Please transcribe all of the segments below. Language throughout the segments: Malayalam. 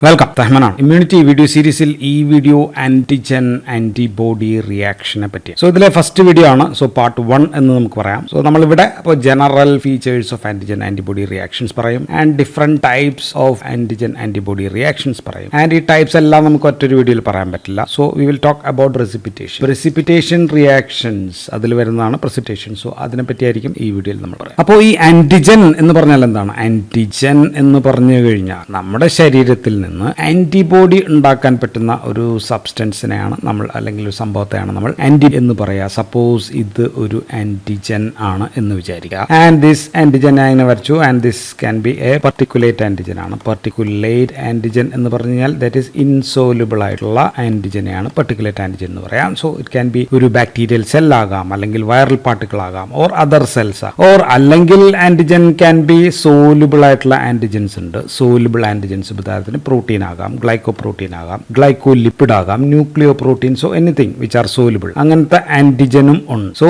വെൽക്കം റഹ്മാനാണ്. ഇമ്മ്യൂണിറ്റി വീഡിയോ സീരീസിൽ ഈ വീഡിയോ ആന്റിജൻ ആന്റിബോഡി റിയാക്ഷനെ പറ്റി. ഇതിലെ ഫസ്റ്റ് വീഡിയോ ആണ്. പാർട്ട് 1 എന്ന് നമുക്ക് പറയാം. നമ്മളിവിടെ ഇപ്പോൾ general features of antigen antibody reactions പറയും and different types of antigen antibody reactions പറയും. ആൻഡ് ഈ ടൈപ്സ് എല്ലാം നമുക്ക് ഒറ്റൊരു വീഡിയോയിൽ പറയാൻ പറ്റില്ല. We will talk about precipitation reactions അതിൽ വരുന്നതാണ് പ്രസിപ്പിറ്റേഷൻ. അതിനെ പറ്റിയായിരിക്കും ഈ വീഡിയോയിൽ നമ്മൾ പറയാം. അപ്പോൾ ഈ ആന്റിജൻ എന്ന് പറഞ്ഞാൽ എന്താണ്? ആന്റിജൻ എന്ന് പറഞ്ഞു കഴിഞ്ഞാൽ നമ്മുടെ ശരീരത്തിൽ നിന്ന് ആന്റിബോഡി ഉണ്ടാക്കാൻ പറ്റുന്ന ഒരു സബ്സ്റ്റൻസിനെയാണ് നമ്മൾ, അല്ലെങ്കിൽ ഒരു സംഭവത്തെയാണ് നമ്മൾ ആന്റി എന്ന് പറയാ. സപ്പോസ് ഇത് ഒരു ആന്റിജൻ ആണ് എന്ന് വിചാരിക്കുക. ആൻഡ് ദിസ് ആന്റിജൻ അങ്ങനെ വരച്ചു. And this can be A particulate antigen ആണ്. പർട്ടിക്കുലേറ്റ് ആന്റിജൻ എന്ന് പറഞ്ഞാൽ ദാറ്റ് ഈസ് ഇൻസോലുബിൾ ആയിട്ടുള്ള ആന്റിജനെയാണ് പർട്ടിക്കുലേറ്റ് ആന്റിജൻ എന്ന് പറയാം. ഇറ്റ് ക്യാൻ ബി ഒരു ബാക്ടീരിയൽ സെൽ ആകാം, അല്ലെങ്കിൽ വൈറൽ പാർട്ടിക്കിൾ ആകാം, ഓർ അതർ സെൽസ്, ഓർ അല്ലെങ്കിൽ ആന്റിജൻ ക്യാൻ ബി സോലുബിൾ ആയിട്ടുള്ള ആന്റിജൻസ് ഉണ്ട്. സോലുബിൾ ആന്റിജൻസ് ഉദാഹരണത്തിന് പ്രോട്ടീൻ ആകാം, ഗ്ലൈക്കോപ്രോട്ടീൻ ആകാം, ഗ്ലൈക്കോലിപ്പിഡ് ആകാം, nucleo protein, anything which are soluble. അങ്ങനത്തെ ആന്റിജനും ഉണ്ട്.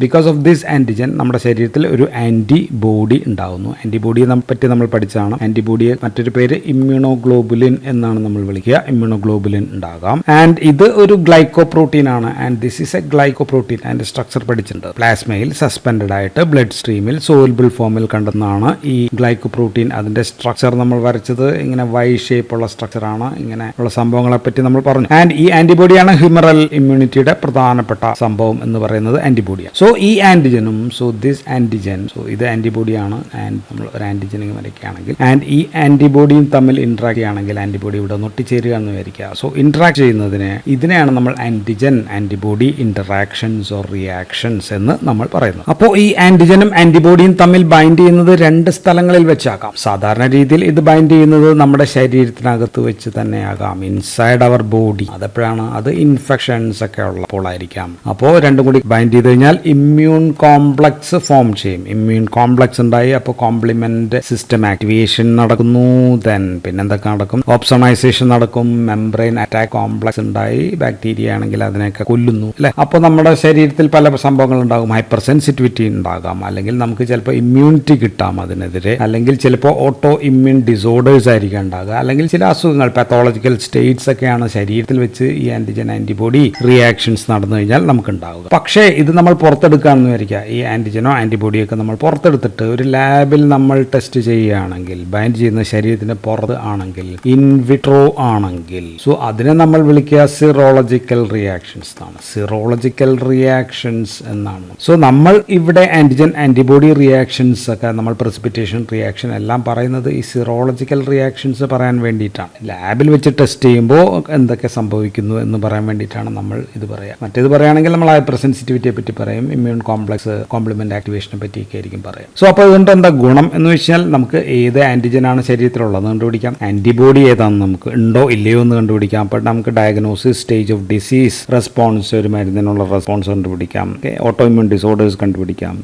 ബിക്കോസ് ഓഫ് ദിസ് ആന്റിജൻ നമ്മുടെ ശരീരത്തിൽ ഒരു ആന്റിബോഡി ഉണ്ടാകുന്നു. ആന്റിബോഡിയെ പറ്റി നമ്മൾ പഠിച്ചതാണ്. ആന്റിബോഡിയെ മറ്റൊരു പേര് ഇമ്മ്യൂണോഗ്ലോബുലിൻ എന്നാണ് നമ്മൾ വിളിക്കുക. ഇമ്മ്യൂണോഗ്ലോബുലിൻ ഉണ്ടാകാം. ആൻഡ് ഇത് ഒരു ഗ്ലൈക്കോപ്രോട്ടീൻ ആണ്. And this is A glycoprotein. അതിന്റെ സ്ട്രക്ചർ പഠിച്ചിട്ടുണ്ട്. പ്ലാസ്മയിൽ സസ്പെൻഡഡ് ആയിട്ട് ബ്ലഡ് സ്ട്രീമിൽ സോലുബിൾ ഫോമിൽ കണ്ടെന്നാണ് ഈ ഗ്ലൈക്കോപ്രോട്ടീൻ. അതിന്റെ സ്ട്രക്ചർ നമ്മൾ വരച്ചത് ഇങ്ങനെ വൈ ഷേപ്പ് ഉള്ള സ്ട്രക്ചറാണ്. ഇങ്ങനെ ഉള്ള സംഭവങ്ങളെ പറ്റി നമ്മൾ പറഞ്ഞു. ആൻഡ് ഈ ആന്റിബോഡിയാണ് ഹ്യൂമറൽ ഇമ്മ്യൂണിറ്റിയുടെ പ്രധാനപ്പെട്ട സംഭവം എന്ന് പറയുന്നത് ആന്റിബോഡിയാണ്. ഈ ആന്റിജനും ദിസ് ആന്റിജൻ, ഇത് ആന്റിബോഡിയാണ്. ആൻഡ് നമ്മൾ ഒരു ആന്റിജൻ വരയ്ക്കുകയാണെങ്കിൽ ആൻഡ് ഈ ആന്റിബോഡിയും തമ്മിൽ ഇന്ററാക്ട് ചെയ്യുകയാണെങ്കിൽ ആന്റിബോഡി ഇവിടെ ഒട്ടിച്ചേരുക എന്ന് വിചാരിക്കുക. ഇന്ററാക്ട് ചെയ്യുന്നതിന് ഇതിനെയാണ് നമ്മൾ antigen antibody interactions or reactions എന്ന് നമ്മൾ പറയുന്നത്. അപ്പോൾ ഈ ആന്റിജനും ആന്റിബോഡിയും തമ്മിൽ ബൈൻഡ് ചെയ്യുന്നത് രണ്ട് സ്ഥലങ്ങളിൽ വെച്ചാകാം. സാധാരണ രീതിയിൽ ഇത് ബൈൻഡ് ചെയ്യുന്നത് നമ്മുടെ ശരീരത്തിനകത്ത് വെച്ച് തന്നെയാകാം, ഇൻസൈഡ് അവർ ബോഡി. അതെപ്പോഴാണ്? അത് ഇൻഫെക്ഷൻസ് ഒക്കെ ഉള്ളപ്പോഴായിരിക്കാം. അപ്പോൾ രണ്ടും കൂടി ബൈൻഡ് ചെയ്ത് കഴിഞ്ഞാൽ ഇമ്മ്യൂൺ കോംപ്ലക്സ് ഫോം ചെയ്യും. ഇമ്മ്യൂൺ കോംപ്ലക്സ് ഉണ്ടായി, അപ്പോൾ കോംപ്ലിമെന്റ് സിസ്റ്റം ആക്ടിവേഷൻ നടക്കുന്നു. പിന്നെന്തൊക്കെ നടക്കും? ഓപ്സണൈസേഷൻ നടക്കും. മെംബ്രെയിൻ അറ്റാക്ക് കോംപ്ലക്സ് ഉണ്ടായി, ബാക്ടീരിയ ആണെങ്കിൽ അതിനെയൊക്കെ കൊല്ലുന്നു, അല്ലെ? അപ്പോൾ നമ്മുടെ ശരീരത്തിൽ പല സംഭവങ്ങൾ ഉണ്ടാകും. ഹൈപ്പർ സെൻസിറ്റിവിറ്റി ഉണ്ടാകാം, അല്ലെങ്കിൽ നമുക്ക് ചിലപ്പോൾ ഇമ്മ്യൂണിറ്റി കിട്ടാം അതിനെതിരെ, അല്ലെങ്കിൽ ചിലപ്പോൾ ഓട്ടോ ഇമ്മ്യൂൺ ഡിസോർഡേഴ്സ് ആയിരിക്കും ഉണ്ടാകുക, അല്ലെങ്കിൽ ചില അസുഖങ്ങൾ, പാത്തോളജിക്കൽ സ്റ്റേറ്റ്സ് ഒക്കെയാണ് ശരീരത്തിൽ വെച്ച് ഈ ആന്റിജൻ ആന്റിബോഡി റിയാക്ഷൻസ് നടന്നു കഴിഞ്ഞാൽ നമുക്ക് ഉണ്ടാവുക. പക്ഷേ ഇത് നമ്മൾ പുറത്തെടുക്കുകയാണെന്ന് വിചാരിക്കുക. ഈ ആന്റിജനോ ആന്റിബോഡിയൊക്കെ നമ്മൾ പുറത്തെടുത്തിട്ട് ഒരു ലാബിൽ നമ്മൾ ടെസ്റ്റ് ചെയ്യുകയാണെങ്കിൽ, ബൈൻഡ് ചെയ്യുന്ന ശരീരത്തിന്റെ പുറത്ത് ആണെങ്കിൽ, ഇൻവിട്രോ ആണെങ്കിൽ, അതിനെ നമ്മൾ വിളിക്കുക സിറോളജിക്കൽ റിയാക്ഷൻസ് എന്നാണ്. സിറോളജിക്കൽ റിയാക്ഷൻസ് എന്നാണ്. നമ്മൾ ഇവിടെ ആന്റിജൻ ആന്റിബോഡി റിയാക്ഷൻസ് ഒക്കെ, നമ്മൾ പ്രസിപ്പിറ്റേഷൻ റിയാക്ഷൻ എല്ലാം പറയുന്നത് ഈ സിറോളജിക്കൽ റിയാക്ഷൻസ് പറയാൻ വേണ്ടിയിട്ടാണ്. ലാബിൽ വെച്ച് ടെസ്റ്റ് ചെയ്യുമ്പോൾ എന്തൊക്കെ സംഭവിക്കുന്നു എന്ന് പറയാൻ വേണ്ടിയിട്ടാണ് നമ്മൾ ഇത് പറയാം. മറ്റേത് പറയുകയാണെങ്കിൽ നമ്മൾ ഹൈപ്പർ സെൻസിറ്റിവിറ്റിയെ പറ്റി പറയും, ഇമ്മ്യൂൺ കോംപ്ലക്സ് കോംപ്ലിമെന്റ് ആക്ടിവേഷനെ പറ്റിയൊക്കെ ആയിരിക്കും പറയും. അപ്പോൾ അതുകൊണ്ട് എന്താ ഗുണം എന്ന് വെച്ചാൽ നമുക്ക് ഏത് ആന്റിജനാണ് ശരീരത്തിലുള്ളത് കണ്ടുപിടിക്കാം. ആന്റിബോഡി ഏതാണെന്ന് നമുക്ക് ഉണ്ടോ ഇല്ലയോ എന്ന് കണ്ടുപിടിക്കാം. അപ്പോൾ നമുക്ക് diagnosis, stage of disease, response, ഒരു മരുന്നിനുള്ള റെസ്പോൺസ് കണ്ടുപിടിക്കാം, ഓട്ടോ ഇമ്മ്യൂൺ ഡിസോർഡേഴ്സ് കണ്ടുപിടിക്കാം.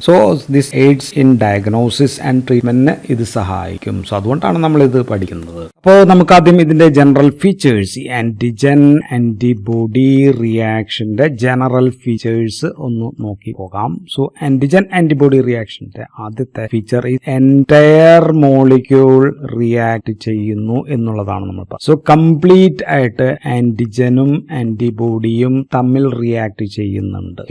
This aids in diagnosis and ട്രീറ്റ്മെന്റിന് ഇത് സഹായിക്കും. അതുകൊണ്ടാണ് നമ്മൾ ഇത് പഠിക്കുന്നത്. അപ്പോൾ നമുക്ക് ആദ്യം ഇതിന്റെ ജനറൽ ഫീച്ചേഴ്സ്, ഈ ആന്റിജൻ ആന്റിബോഡി റിയാക്ഷന്റെ ജനറൽ ഫീച്ചേഴ്സ് ഒന്ന് നോക്കി പോകാം. ആന്റിജൻ ആന്റിബോഡി റിയാക്ഷന്റെ ആദ്യത്തെ ഫീച്ചർ ഈ എൻറ്റയർ മോളിക്യൂൾ റിയാക്ട് ചെയ്യുന്നു എന്നുള്ളതാണ് നമ്മൾ പറഞ്ഞത്. കംപ്ലീറ്റ് ആയിട്ട് ആന്റിജനും ആന്റിബോഡിയും തമ്മിൽ റിയാക്ട് ചെയ്യുന്നുണ്ട്.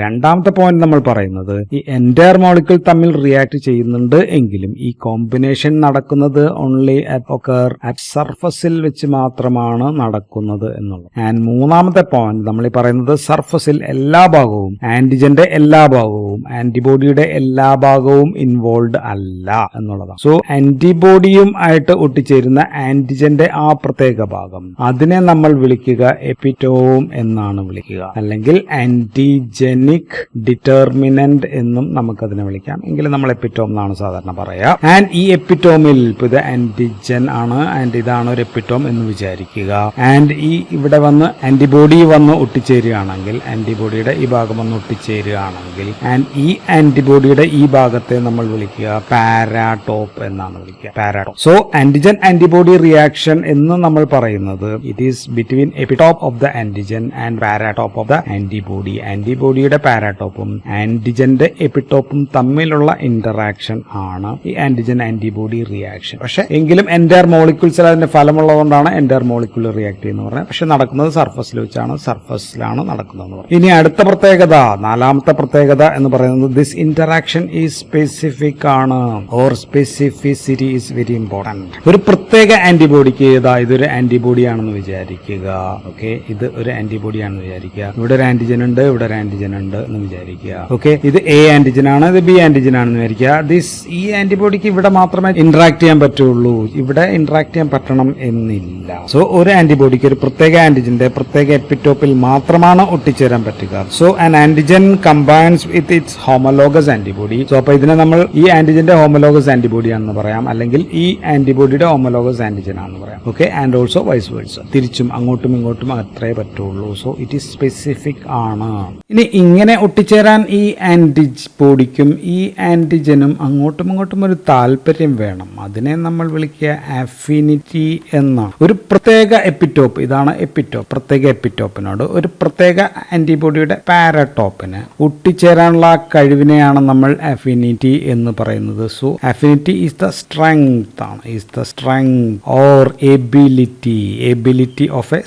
രണ്ടാമത്തെ പോയിന്റ് നമ്മൾ പറയുന്നത് ഈ എൻറ്റയർ മോളിക്യൂൾ തമ്മിൽ റിയാക്ട് ചെയ്യുന്നുണ്ട് എങ്കിലും ഈ കോമ്പിനേഷൻ നടക്കുന്നത് ഓൺലി അറ്റ് സർഫസിൽ വെച്ച് മാത്രമാണ് നടക്കുന്നത് എന്നുള്ളത്. ആൻഡ് മൂന്നാമത്തെ പോയിന്റ് നമ്മൾ ഈ പറയുന്നത് സർഫസിൽ എല്ലാ ഭാഗവും, ആന്റിജന്റെ എല്ലാ ഭാഗവും, ആന്റിബോഡിയുടെ എല്ലാ ഭാഗവും ഇൻവോൾവ് അല്ല എന്നുള്ളതാണ്. ആന്റിബോഡിയും ആയിട്ട് ഒട്ടിച്ചേരുന്ന ആന്റിജന്റെ ആ പ്രത്യേക ഭാഗം, അതിനെ നമ്മൾ വിളിക്കുക എപ്പിറ്റോം എന്നാണ് വിളിക്കുക, അല്ലെങ്കിൽ ആന്റിജനിക് ഡിറ്റർമിനന്റ് എന്നും നമുക്കതിനെ വിളിക്കാം. എങ്കിലും നമ്മൾ എപ്പിറ്റോം എന്നാണ് സാധാരണ പറയാ. ആൻഡ് ഈ എപ്പിറ്റോമിൽ ഇത് ആന്റിജൻ ആണ്, ആൻഡ് ഇതാണ് ഒരു എപ്പിറ്റോം എന്ന് വിചാരിക്കുക. ആൻഡ് ഇവിടെ വന്ന് ആന്റിബോഡി വന്ന് ഒട്ടിച്ചേരുകയാണെങ്കിൽ, ആന്റിബോഡിയുടെ ഈ ഭാഗം വന്ന് ഒട്ടിച്ചേരുകയാണെങ്കിൽ, ആൻഡ് ഈ ആന്റിബോഡിയുടെ ഈ ഭാഗത്തെ നമ്മൾ വിളിക്കുക പാരാടോപ്പ് എന്നാണ് വിളിക്കുക. പാരാടോപ്പ്. ആന്റിജൻ ആന്റിബോഡി റിയാക്ഷൻ എന്ന് നമ്മൾ പറയുന്നത് it is between epitope of the antigen and paratope of the antibody. ആന്റിബോഡിയുടെ പാരാടോപ്പും ആന്റിജന്റെ എപ്പിടോപ്പും തമ്മിലുള്ള ഇന്ററാക്ഷൻ ആണ് ഈ ആന്റിജൻ ആന്റിബോഡി റിയാക്ഷൻ. പക്ഷെ എങ്കിലും എൻറ്റയർ മോളിക്യൂൾ മോളിക്യൂൾസിൽ അതിന്റെ ഫലമുള്ളതുകൊണ്ടാണ് എൻ്റർ മോളിക്യൂൾ റിയാക്ട് ചെയ്യുന്നത് പറഞ്ഞത്. പക്ഷെ നടക്കുന്നത് സർഫസിൽ വെച്ചാണ്, സർഫസിലാണ് നടക്കുന്നതെന്ന് പറഞ്ഞു. ഇനി അടുത്ത പ്രത്യേകത, നാലാമത്തെ പ്രത്യേകത എന്ന് പറയുന്നത് ദിസ് ഇന്ററാക്ഷൻ ഈസ് സ്പെസിഫിക് ആണ്, or specificity is very important. ഒരു പ്രത്യേക ആന്റിബോഡിക്ക് ഇതൊരു ആന്റിബോഡി ആണെന്ന് വിചാരിക്കുക. ഓക്കെ, ഇത് ഒരു ആന്റിബോഡി ആണെന്ന് വിചാരിക്കുക. ഇവിടെ ഒരു ആന്റിജൻ ഉണ്ട്, ഇവിടെ ഒരു ആന്റിജൻ ഉണ്ട് എന്ന് വിചാരിക്കുക. ഓക്കെ, ഇത് എ ആന്റിജൻ ആണ്, ഇത് ബി ആന്റിജൻ ആണെന്ന് വിചാരിക്കുക. ഈ ആന്റിബോഡിക്ക് ഇവിടെ മാത്രമേ ഇന്ററാക്ട് ചെയ്യാൻ പറ്റുള്ളൂ, ഇവിടെ ഇന്ററാക്ട് ചെയ്യാൻ പറ്റണം എന്നില്ല. സോ ഒരു ആന്റിബോഡിക്ക് ഒരു പ്രത്യേക ആന്റിജന്റെ പ്രത്യേക എപ്പിറ്റോപ്പിൽ മാത്രമാണ് ഒട്ടിച്ചേരാൻ പറ്റുക. So an antigen combines with its homologous antibody. So അപ്പൊ ഇതിനെ നമ്മൾ ഈ ആന്റിജന്റെ ഹോമോലോഗസ് ആന്റിബോഡി ആണെന്ന് പറയാം, അല്ലെങ്കിൽ ഈ ആന്റിബോഡിയുടെ ഹോമോലോഗസ് ആന്റിജൻ ആണെന്ന് പറയാം. Okay, and also vice versa, തിരിച്ചും അങ്ങോട്ടും ഇങ്ങോട്ടും അത്രേ പറ്റുള്ളൂ. സോ ഇറ്റ് ഈസ് സ്പെസിഫിക് ആണ്. ഇനി ഇങ്ങനെ ഒട്ടിച്ചേരാൻ ഈ ആന്റിബോഡിക്കും ഈ ആന്റിജനും അങ്ങോട്ടും ഇങ്ങോട്ടും ഒരു താല്പര്യം വേണം. അതിനെ നമ്മൾ വിളിക്കുക അഫിനിറ്റി എന്നാണ്. ഒരു പ്രത്യേക എപ്പിറ്റോപ്പ്, ഇതാണ് എപ്പിറ്റോപ്പ്, പ്രത്യേക എപ്പിറ്റോപ്പിനോട് ഒരു പ്രത്യേക ആന്റിബോഡിയുടെ പാരടോപ്പിന് ഒട്ടിച്ചേരാനുള്ള കഴിവിനെയാണ് നമ്മൾ അഫിനിറ്റി എന്ന് പറയുന്നത്. So affinity is the strength ആണ്, is the strength or ability of a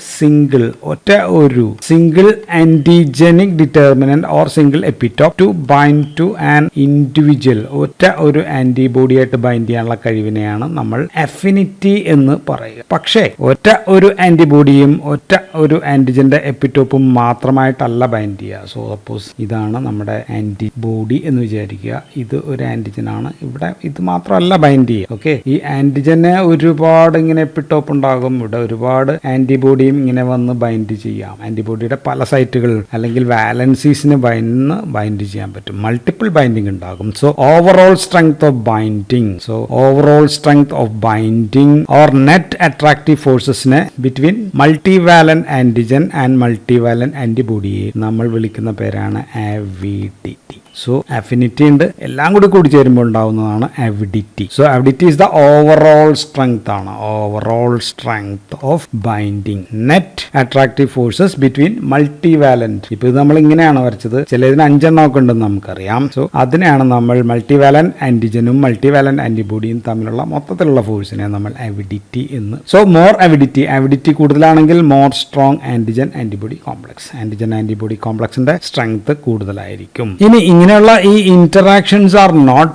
ഒറ്റ ഒരു single antigenic determinant or single epitope to bind to an individual. ഒറ്റ ഒരു ആന്റിബോഡി ആയിട്ട് ബൈൻഡ് ചെയ്യാനുള്ള കഴിവിനെയാണ് നമ്മൾ അഫിനിറ്റി എന്ന് പറയുക. പക്ഷേ ഒറ്റ ഒരു ആന്റിബോഡിയും ഒറ്റ ഒരു ആന്റിജന്റെ എപ്പിറ്റോപ്പും മാത്രമായിട്ടല്ല ബൈൻഡ് ചെയ്യുക. സോ സപ്പോസ് ഇതാണ് നമ്മുടെ ആന്റിബോഡി എന്ന് വിചാരിക്കുക, ഇത് ഒരു ആന്റിജൻ ആണ്, ഇവിടെ ഇത് മാത്രമല്ല ബൈൻഡ് ചെയ്യുക. ഓക്കെ, ഈ ആന്റിജന് ഒരുപാട് ഇങ്ങനെ എപ്പിറ്റോപ്പ് ഉണ്ടാകും, ഇവിടെ ഒരുപാട് ആന്റിബോഡിയും ഇങ്ങനെ വന്ന് ബൈൻഡ് ചെയ്യാം. ആന്റിബോഡിയുടെ പല സൈറ്റുകൾ അല്ലെങ്കിൽ വാലൻസീസിന് ബൈൻഡ് ചെയ്യാൻ പറ്റും, മൾട്ടിപ്പിൾ ബൈൻഡിങ് ഉണ്ടാകും. So overall strength of binding or net attractive ഫോഴ്സസിനെ between multivalent antigen and multivalent ആന്റിബോഡിയെ നമ്മൾ വിളിക്കുന്ന പേരാണ് അവിഡിറ്റി. സോ അഫിനിറ്റി ഉണ്ട്, എല്ലാം കൂടി ചേരുമ്പോൾ ഉണ്ടാവുന്നതാണ് avidity. So avidity is the overall strength ആണ്, overall strength of binding net attractive forces between multivalent. ഇപ്പൊ ഇത് നമ്മൾ ഇങ്ങനെയാണ് വരച്ചത്, ചിലതിന് 5 എണ്ണമൊക്കെ ഉണ്ടെന്ന് നമുക്കറിയാം. സോ അതിനെയാണ് നമ്മൾ മൾട്ടിവാലന്റ് ആന്റിജനും മൾട്ടിവാലന്റ് ആന്റിബോഡിയും തമ്മിലുള്ള മൊത്തത്തിലുള്ള ഫോഴ്സിനെ നമ്മൾ അവിഡിറ്റി എന്ന്. സോ മോർ അവിഡിറ്റി കൂടുതലാണെങ്കിൽ മോർ സ്ട്രോങ് ആന്റിജൻ ആന്റിബോഡി കോംപ്ലക്സിന്റെ സ്ട്രെങ്ത് കൂടുതലായിരിക്കും. ഇനി ഇങ്ങനെയുള്ള ഈ ഇന്ററാക്ഷൻസ് ആർ നോട്ട്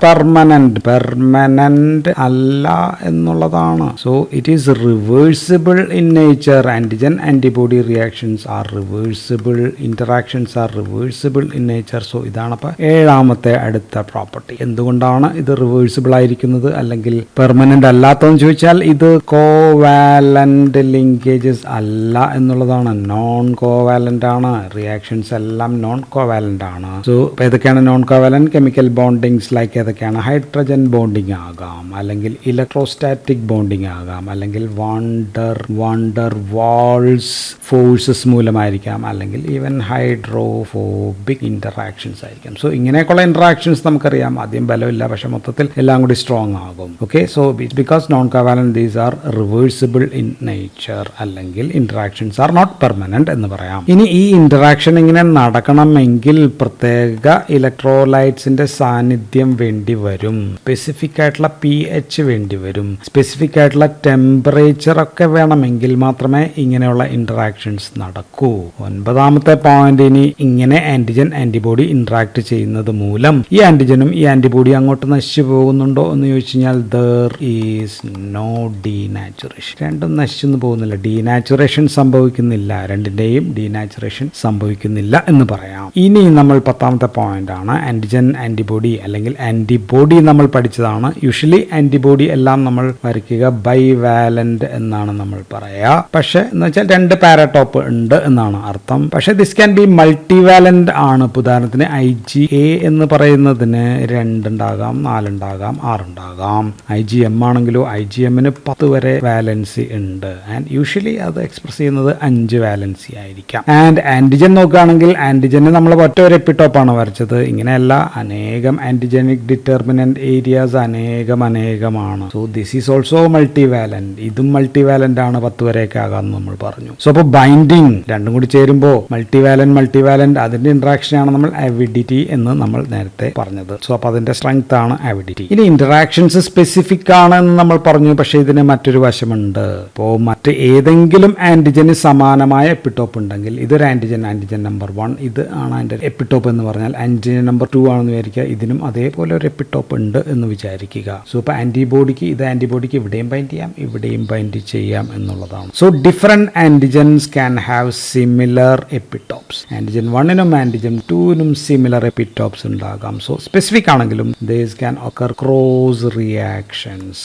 പെർമനന്റ് അല്ല എന്നുള്ളതാണ്. So it is reversible in nature. Antigen antibody reactions are reversible, interactions are reversible in nature. So ഇതാണ് അപ്പൊ ഏഴാമത്തെ അടുത്ത പ്രോപ്പർട്ടി. എന്തുകൊണ്ടാണ് ഇത് റിവേഴ്സിബിൾ ആയിരിക്കുന്നത് അല്ലെങ്കിൽ പെർമനന്റ് അല്ലാത്തതെന്ന് ചോദിച്ചാൽ ഇത് കോവാലന്റ് ലിങ്കേജസ് അല്ല എന്നുള്ളതാണ്, നോൺ കോവാലന്റ് ആണ്. റിയാക്ഷൻസ് എല്ലാം നോൺ കോവാലന്റ് ആണ്. സോ ഏതൊക്കെയാണ് non covalent? Chemical bondings like ഏതൊക്കെയാണ്? ഹൈഡ്രജൻ ബോണ്ടിങ് ആകാം, അല്ലെങ്കിൽ ഇലക്ട്രോസ്റ്റാറ്റിക് ബോണ്ടിങ് ആകാം, അല്ലെങ്കിൽ വാണ്ടർ വാൾസ് ഫോഴ്സസ് മൂലമായിരിക്കാം, അല്ലെങ്കിൽ ഈവൻ ഹൈഡ്രോഫോബിക് ഇന്ററാക്ഷൻസ് ആയിരിക്കാം. സോ ഇങ്ങനെയൊക്കെയുള്ള ഇന്ററാക്ഷൻസ് നമുക്കറിയാം, ആദ്യം ബലമില്ല, പക്ഷെ മൊത്തത്തിൽ എല്ലാം കൂടി സ്ട്രോങ് ആകും. Okay, so because non covalent these are reversible in nature, അല്ലെങ്കിൽ ഇന്ററാക്ഷൻസ് ആർ നോട്ട് പെർമനന്റ് എന്ന് പറയാം. ഇനി ഈ ഇന്ററാക്ഷൻ ഇങ്ങനെ നടക്കണമെങ്കിൽ പ്രത്യേക ഇലക്ട്രോലൈറ്റ്സിന്റെ സാന്നിധ്യം വേണ്ടി വരും, സ്പെസിഫിക് ആയിട്ടുള്ള pH വേണ്ടി വരും, സ്പെസിഫിക് ആയിട്ടുള്ള ടെമ്പറേച്ചർ ഒക്കെ വേണമെങ്കിൽ മാത്രമേ ഇങ്ങനെയുള്ള ഇന്ററാക്ഷൻസ് നടക്കൂ. 9ാമത്തെ പോയിന്റ്, ഇനി ഇങ്ങനെ ആന്റിജൻ ആന്റിബോഡി ഇന്ററാക്ട് ചെയ്യുന്നത് മൂലം ഈ ആന്റിജനും ഈ ആന്റിബോഡി അങ്ങോട്ട് നശിച്ചു പോകുന്നുണ്ടോ എന്ന് ചോദിച്ചു കഴിഞ്ഞാൽ there is no denaturation. രണ്ടും നശിച്ചു പോകുന്നില്ല, ഡീനാച്ചുറേഷൻ സംഭവിക്കുന്നില്ല, രണ്ടിന്റെയും ഡീനാച്ചുറേഷൻ സംഭവിക്കുന്നില്ല എന്ന് പറയാം. ഇനി നമ്മൾ 10ാമത്തെ പോയിന്റ് ആണ് ആന്റിജൻ ആന്റിബോഡി അല്ലെങ്കിൽ ആന്റിബോഡി. നമ്മൾ പഠിച്ചതാണ്. യൂഷ്വലി ആന്റിബോഡി എല്ലാം നമ്മൾ വരയ്ക്കുക ബൈവാലന്റ് എന്നാണ് നമ്മൾ പറയാ. പക്ഷെ എന്ന് വെച്ചാൽ 2 പാരടോപ്പ് ഉണ്ട് എന്നാണ് അർത്ഥം. പക്ഷെ ദിസ് ക്യാൻ ബി മൾട്ടിവാലന്റ് ആണ്. ഉദാഹരണത്തിന് IgA എന്ന് പറയുന്നതിന് 2 ഉണ്ടാകാം, 4 ഉണ്ടാകാം, 6 ഉണ്ടാകാം. IgM ആണെങ്കിലോ IgMന് 10 വരെ വാലൻസി ഉണ്ട്. ആൻഡ് യൂഷ്വലി അത് എക്സ്പ്രസ് ചെയ്യുന്നത് 5 വാലൻസി ആയിരിക്കാം. ആൻഡ് ആന്റിജൻ നോക്കുകയാണെങ്കിൽ ആന്റിജന് നമ്മൾ ഒറ്റ ഒരു എപ്പിറ്റോപ്പാണ് വരച്ചത്. ഇങ്ങനെയല്ല, അനേകം ആന്റിജനിക് ഡിറ്റർമിനന്റ് ഏരിയാസ് അനേകമാണ്. So this is also multivalent. ഇതും മൾട്ടിവാലന്റ് ആണ്, 10 വരെയൊക്കെ ആകാമെന്ന് നമ്മൾ പറഞ്ഞു. സോ അപ്പോൾ ബൈൻഡിങ് രണ്ടും കൂടി ചേരുമ്പോൾ മൾട്ടിവാലന്റ് അതിന്റെ ഇന്ററാക്ഷൻ ആണ് നമ്മൾ അവിഡിറ്റി എന്ന് നമ്മൾ നേരത്തെ പറഞ്ഞത്. സോ അപ്പോൾ അതിന്റെ സ്ട്രെങ്ത് ആണ് അവിഡിറ്റി. ഇനി ഇന്ററാക്ഷൻസ് സ്പെസിഫിക് ആണെന്ന് നമ്മൾ പറഞ്ഞു, പക്ഷേ ഇതിന് മറ്റൊരു വശമുണ്ട്. അപ്പോൾ മറ്റ് ഏതെങ്കിലും ആന്റിജന് സമാനമായ എപ്പിടോപ്പ് ഉണ്ടെങ്കിൽ ഇതൊരു ആന്റിജൻ നമ്പർ 1, ഇത് ആണ് അതിന്റെ എപ്പിടോപ്പ് എന്ന് പറഞ്ഞാൽ ആന്റിജൻ നമ്പർ 2 ആണെന്ന് വിചാരിക്കുക, ഇതിനും അതേപോലെ ഒരു എപ്പിടോപ്പ് ഉണ്ട് എന്ന് വിചാരിക്കുക. സോ ഇപ്പോൾ ആന്റിബോഡിക്ക് ഇവിടെയും ബൈൻഡ് ചെയ്യാം, ഇവിടെയും ബൈൻഡ് ചെയ്യാം എന്നുള്ളതാണ്. So different antigens can have similar epitopes. Antigen 1നും ആന്റിജൻ 2നും സിമിലർ എപ്പിടോപ്സ് ഉണ്ടാകാം. സോ സ്പെസിഫിക് ആണെങ്കിലും these can occur cross reactions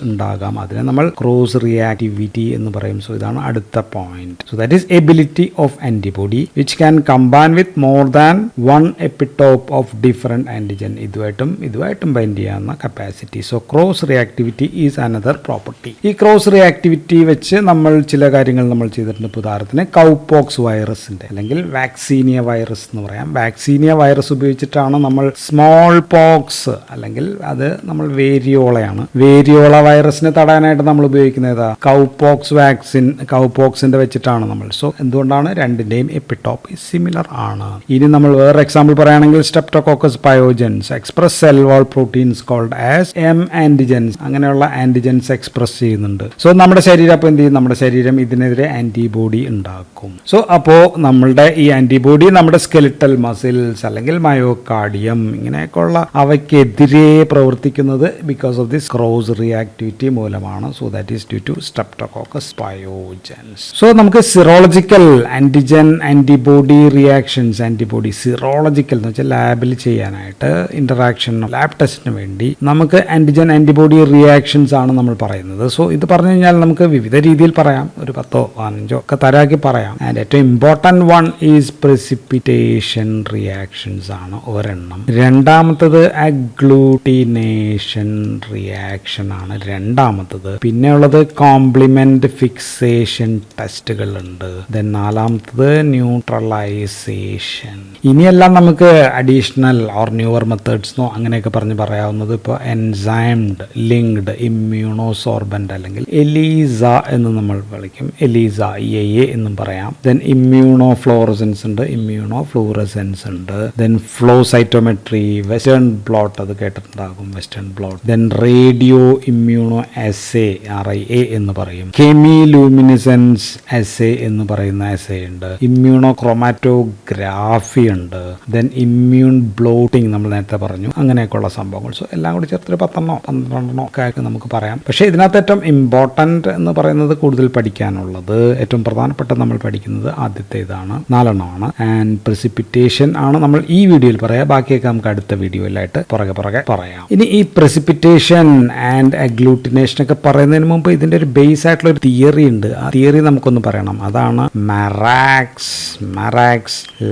ഉണ്ടാകാം. അതിനെ നമ്മൾ ക്രോസ് റിയാക്ടിവിറ്റി എന്ന് പറയും. സോ ഇതാണ് അടുത്ത point. So that is ability of antibody which can combine with more than 1 epitope of different antigen. ഇതുമായിട്ടും ബൈൻഡ് ചെയ്യാവുന്ന capacity. So cross reactivity is another property. ഈ ക്രോസ് റിയാക്ടിവിറ്റി വെച്ച് നമ്മൾ ചില കാര്യങ്ങൾ നമ്മൾ ചെയ്തിട്ടുണ്ട്. ഉദാഹരണത്തിന് കൗപോക്സ് വൈറസിന്റെ അല്ലെങ്കിൽ വാക്സീനിയ വൈറസ് എന്ന് പറയാം. വാക്സീനിയ വൈറസ് ഉപയോഗിച്ചിട്ടാണ് നമ്മൾ സ്മോൾ പോക്സ് അല്ലെങ്കിൽ അത് നമ്മൾ വേരിയോളയാണ്. വേരിയോള വൈറസിനെ തടയാനായിട്ട് നമ്മൾ ഉപയോഗിക്കുന്നത് ഏതാ? Cowpox vaccine. കൗപോക്സിന്റെ വെച്ചിട്ടാണ് നമ്മൾ. സോ എന്തുകൊണ്ടാണ്? രണ്ടിന്റെയും എപ്പിടോപ്പ് സിമിലർ ആണ്. ഇനി നമ്മൾ വേറെ എക്സാമ്പിൾ പറയുകയാണെങ്കിൽ Streptococcus pyogenes express cell wall proteins called as M antigens. അങ്ങനെയുള്ള ആന്റിജൻസ് എക്സ്പ്രസ് ചെയ്യുന്നുണ്ട്. സോ നമ്മുടെ ശരീരം അപ്പോൾ എന്ത് ചെയ്യും? നമ്മുടെ ശരീരം ഇതിനെതിരെ ആന്റിബോഡി ഉണ്ടാക്കും. സോ അപ്പോൾ നമ്മളുടെ ഈ ആന്റിബോഡി നമ്മുടെ സ്കെലിറ്റൽ മസിൽസ് അല്ലെങ്കിൽ മയോകാർഡിയം ഇങ്ങനെയൊക്കെയുള്ള അവയ്ക്കെതിരെ പ്രവർത്തിക്കുന്നത് because of this cross reactivity മൂലമാണ്. So that is due to streptococcus pyogenes. സോ നമുക്ക് serological antigen antibody reactions, antibody serological എന്ന് വെച്ചാൽ ലാബിൽ ചെയ്യാനായിട്ട് ഇന്ററാക്ഷൻ ലാബ് ടെസ്റ്റിന് വേണ്ടി നമുക്ക് ആന്റിജൻ ആന്റിബോഡി റിയാക്ഷൻസ് ആണ് നമ്മൾ പറയുന്നത്. സോ ഇത് പറഞ്ഞു കഴിഞ്ഞാൽ നമുക്ക് വിവിധ രീതിയിൽ പറയാം, ഒരു 10 15 ഒക്കെ തരാക്കി പറയാം. ആൻഡ് ഏറ്റവും important one is precipitation reactions ആണ് ഒരെണ്ണം. രണ്ടാമത്തത് അഗ്ലൂട്ടിനേഷൻ റിയാക്ഷൻ ആണ് രണ്ടാമത്തത്. പിന്നെ ഉള്ളത് കോംപ്ലിമെന്റ് ഫിക്സേഷൻ ടെസ്റ്റുകൾ ഉണ്ട്. ദെൻ നാലാമത്തത് ന്യൂട്രലൈസേഷൻ. ഇനിയെല്ലാം നമുക്ക് അഡീഷണൽ ഓർ ന്യൂവർ മെത്തേഡ്സ് അങ്ങനെയൊക്കെ പറഞ്ഞ് പറയാവുന്നത് ഇപ്പോൾ എൻസൈംഡ് ലിങ്ക്ഡ് ഇമ്മ്യൂണോസോർബന്റ് അല്ലെങ്കിൽ എലീസ എന്ന് നമ്മൾ വിളിക്കും. എലീസ EIA എന്നും പറയാം. ദെൻ ഇമ്മ്യൂണോ ഫ്ലോറസൻസ് ഉണ്ട്, ഇമ്മ്യൂണോ ഫ്ലൂറസൻസ് ഉണ്ട്. Then flow cytometry, western blot അത് കേട്ടിട്ടുണ്ടാകും, western blot. Then radio immuno assay RIA എന്ന് പറയും. കെമിലൂമിനിസൻസ് അസേ എന്ന് പറയുന്ന അസേ ഉണ്ട്. ഇമ്മ്യൂണോ ക്രോമാറ്റോഗ്രാഫി ഉണ്ട്. ദെൻ ഇമ്മ്യൂൺ ബ്ലോട്ടിംഗ് നമ്മൾ നേരത്തെ പറഞ്ഞു. അങ്ങനെയൊക്കെയുള്ള സംഭവങ്ങൾ. സോ എല്ലാം കൂടി ചേർത്തൊരു 10 12 ഒക്കെ ആയിട്ട് നമുക്ക് പറയാം. പക്ഷേ ഇതിനകത്ത് ഏറ്റവും ഇമ്പോർട്ടൻ്റ് എന്ന് പറയുന്നത് കൂടുതൽ പഠിക്കാനുള്ളത് ഏറ്റവും പ്രധാനപ്പെട്ട നമ്മൾ പഠിക്കുന്നത് ആദ്യത്തെ ഇതാണ്, 4 എണ്ണമാണ്. ആൻഡ് പ്രെസിപ്പിറ്റേഷൻ ആണ് നമ്മൾ ഈ വീഡിയോയിൽ പറയാം. ബാക്കിയൊക്കെ നമുക്ക് അടുത്ത വീഡിയോയിലായിട്ട് പുറകെ പറയാം. ഇനി ഈ പ്രെസിപ്പിറ്റേഷൻ ആൻഡ് അഗ്ലൂട്ടിനേഷൻ ഒക്കെ പറയുന്നതിന് മുമ്പ് ഇതിന്റെ ഒരു ബേസ് ആയിട്ടുള്ള ഒരു തിയറി ഉണ്ട്. ആ തിയറി നമുക്കൊന്ന് പറയണം. അതാണ് മറാക്സ്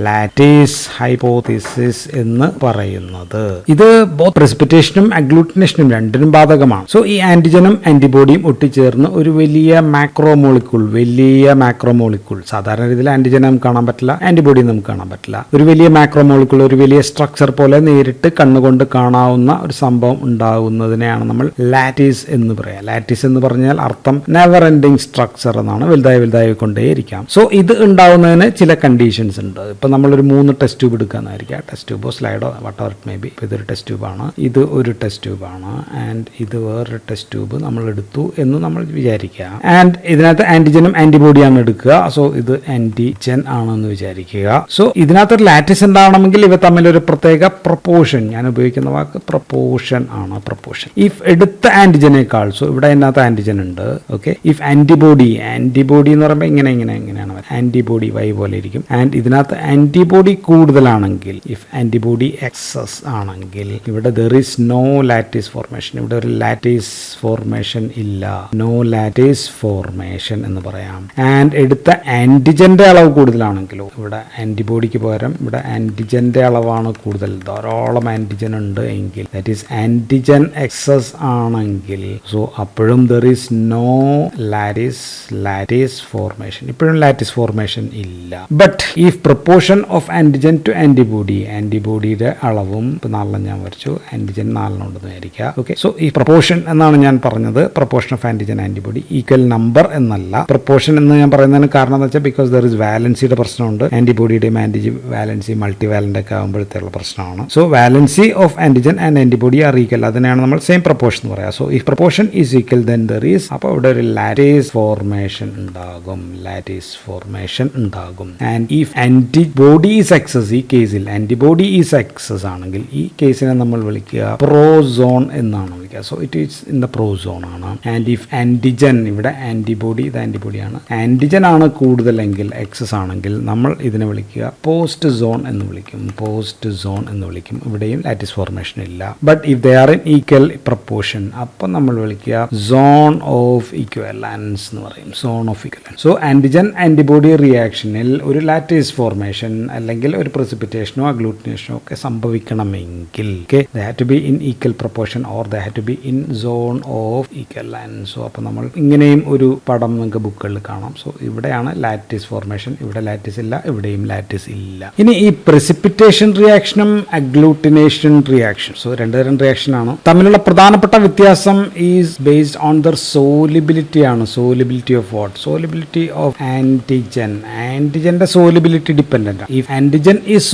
ലാറ്റിസ് ഹൈപ്പോത്തിസിസ് എന്ന് പറയുന്നത്. ഇത് ബോത്ത് പ്രെസിപ്പിറ്റേഷനും അഗ്ലൂട്ടിനേഷനും രണ്ടിനും ബാധകമാണ്. സോ ഈ ആന്റിജനും ആന്റിബോഡിയും ഒട്ടിച്ചേർന്ന് ഒരു വലിയ മാക്രോമോളിക്യൂൾ, സാധാരണ രീതിയിൽ ആന്റിജൻ നമുക്ക് കാണാൻ പറ്റില്ല, ആന്റിബോഡി നമുക്ക് കാണാൻ പറ്റില്ല. ഒരു വലിയ മാക്രോമോളിക്യൂൾ, ഒരു വലിയ സ്ട്രക്ചർ പോലെ നേരിട്ട് കണ്ണുകൊണ്ട് കാണാവുന്ന ഒരു സംഭവം ഉണ്ടാകുന്നതിനെയാണ് നമ്മൾ ലാറ്റിസ് എന്ന് പറയാം. ലാറ്റിസ് എന്ന് പറഞ്ഞാൽ അർത്ഥം നെവർ എൻഡിങ് സ്ട്രക്ചർ എന്നാണ്. വലുതായി കൊണ്ടേയിരിക്കാം. സോ ഇത് ഉണ്ടാവുന്നതിന് ചില കണ്ടീഷൻസ് ഉണ്ട്. ഇപ്പൊ നമ്മളൊരു 3 ടെസ്റ്റ് ട്യൂബ് എടുക്കാന്നായിരിക്കാം. ടെസ്റ്റ് ട്യൂബോ സ്ലൈഡോ വട്ടവർ ഇറ്റ് മേ ബി. ഇതൊരു ടെസ്റ്റ് ട്യൂബാണ്, ഇത് ഒരു ടെസ്റ്റ് ട്യൂബാണ്, ആൻഡ് ഇത് വേറൊരു ടെസ്റ്റ് ട്യൂബ് നമ്മൾ എടുത്തു എന്ന് നമ്മൾ വിചാരിക്കുക. ആൻഡ് ഇതിനകത്ത് ആന്റിജനും ആന്റിബോഡിയാണ് എടുക്കുക. സോ ഇത് ആന്റിജൻ ആണെന്ന് വിചാരിക്കുക. സോ ഇതിനകത്തൊരു ലാറ്റിസ് ഉണ്ടാവണമെങ്കിൽ ഇവ തമ്മിലൊരു പ്രത്യേക പ്രൊപ്പോർഷൻ, ഞാൻ ഉപയോഗിക്കുന്ന വാക്ക് പ്രൊപ്പോർഷൻ ആണ്. പ്രൊപ്പോർഷൻ ഇഫ് എടുത്ത ആന്റിജനേക്കാൾ, സോ ഇവിടെ ഇതിനകത്ത് ആന്റിജൻ ഉണ്ട്. ഓക്കെ, ഇഫ് ആന്റിബോഡി എന്ന് പറയുമ്പോൾ ഇങ്ങനെയാണ് ആന്റിബോഡി വൈ പോലെ ഇരിക്കും. ആൻഡ് ഇതിനകത്ത് ആന്റിബോഡി കൂടുതലാണെങ്കിൽ, ഇഫ് ആന്റിബോഡി എക്സസ് ആണെങ്കിൽ ഇവിടെ there is no lattice formation. ഇവിടെ ഒരു ലാറ്റിസ് ഫോർമേഷൻ ഇല്ല, നോ ലാറ്റിസ് ഫോർമേഷൻ എന്ന് പറയാം. ആൻഡ് എടുത്ത ആന്റിജന്റെ അളവ് കൂടുതലാണെങ്കിലോ, ഇവിടെ ആന്റിബോഡിക്ക് പകരം ഇവിടെ ആന്റിജന്റെ അളവാണ് കൂടുതൽ, ധാരാളം ആന്റിജൻ ഉണ്ട് എങ്കിൽ, ദാറ്റ് ഈസ് ആന്റിജൻ എക്സസ് ആണെങ്കിൽ, സോ അപ്പോഴും there is is no lattice formation. ഇപ്പോഴും ലാറ്റിസ് ഫോർമേഷൻ ഇല്ല. But if proportion of antigen to antibody, ആന്റിബോഡിയുടെ അളവും ഇപ്പൊ 4 ഞാൻ വരച്ചു, ആന്റിജൻ 4 ഉണ്ടെന്ന് വിചാരിക്കുക. ഓക്കെ, സോ ഈ പ്രൊപ്പോർഷൻ എന്നാണ് ഞാൻ പറഞ്ഞത്. Proportion of antigen antibody equal number എന്നല്ല. പ്രൊപ്പോർഷൻ എന്ന് ഞാൻ പറയുന്നതിന് കാരണം എന്ന് വെച്ചാൽ ബിക്കോസ് ദർ ഇസ് വാലൻസിയുടെ പ്രശ്നമുണ്ട്. ആന്റിബോഡിയുടെയും ആന്റിജൻ വാലൻസി മൾട്ടി വാലന്റ് ഒക്കെ ആകുമ്പോഴത്തേക്കുള്ള പ്രശ്നമാണ്. So valency of antigen and antibody are equal. അതിനെയാണ് നമ്മൾ സെയിം പ്രൊപ്പോർഷൻ എന്ന് പറയാം. സോ ഈ proportion is equal then there is, അപ്പോൾ ഇവിടെ ഒരു ലാറ്റിസ് ഫോർമേഷൻ ഉണ്ടാകും. And if antibody is excess, ഈ കേസിൽ ആന്റിബോഡി ഈസ് എക്സസ് ആണെങ്കിൽ ഈ കേസിനെ നമ്മൾ വിളിക്കുക പ്രോസോൺ എന്നാണ് വിളിക്കുക. So it is in the prozone ആണ്. ആൻഡ് ഇഫ് ആന്റിജൻ, ഇവിടെ ആന്റിബോഡി, ഇത് ആന്റിബോഡിയാണ്, ആന്റിജൻ ആണ് കൂടുതലെങ്കിൽ, എക്സസ് ആണെങ്കിൽ നമ്മൾ ഇതിനെ വിളിക്കുക പോസ്റ്റ് സോൺ എന്ന് വിളിക്കും. ഇവിടെയും ലാറ്റിസ് ഫോർമേഷൻ ഇല്ല. But if they are in equal proportion, അപ്പം നമ്മൾ വിളിക്കുക സോൺ ഓഫ് ഇക്വലൻസ് എന്ന് പറയും. സോ ആന്റിജൻ ആന്റിബോഡി റിയാക്ഷനിൽ ഒരു ലാറ്റിസ് ഫോർമേഷൻ അല്ലെങ്കിൽ ഒരു പ്രസിപ്പിറ്റേഷനോ അഗ്ലൂട്ടിനേഷനോ ഒക്കെ സംഭവിക്കണമെങ്കിൽ they have to be in equal proportion or they have to be in zone of equivalence. So അപ്പോൾ നമ്മൾ ഇങ്ങനെയും ഒരു പടം നിങ്ങൾക്ക് ബുക്കുകളിൽ കാണാം. സോ ഇവിടെയാണ് ലാറ്റിസ് ഫോർമേഷൻ, ഇവിടെ ലാറ്റിസ് ഇല്ല, ഇവിടെയും ലാറ്റിസ് ഇല്ല. ഇനി ഈ പ്രസിപ്പിറ്റേഷൻ റിയാക്ഷനും അഗ്ലൂട്ടിനേഷൻ റിയാക്ഷൻ, സോ 2 തരം റിയാക്ഷൻ ആണ്. തമ്മിലുള്ള പ്രധാനപ്പെട്ട വ്യത്യാസം is based on their solubility ആണ്. Solubility of what? Solubility of antigen. ആന്റിജന്റെ സോലിബിലിറ്റി ഡിപ്പെൻഡന്റ് ആണ്. ഇഫ് ആന്റിജൻ ഈസ്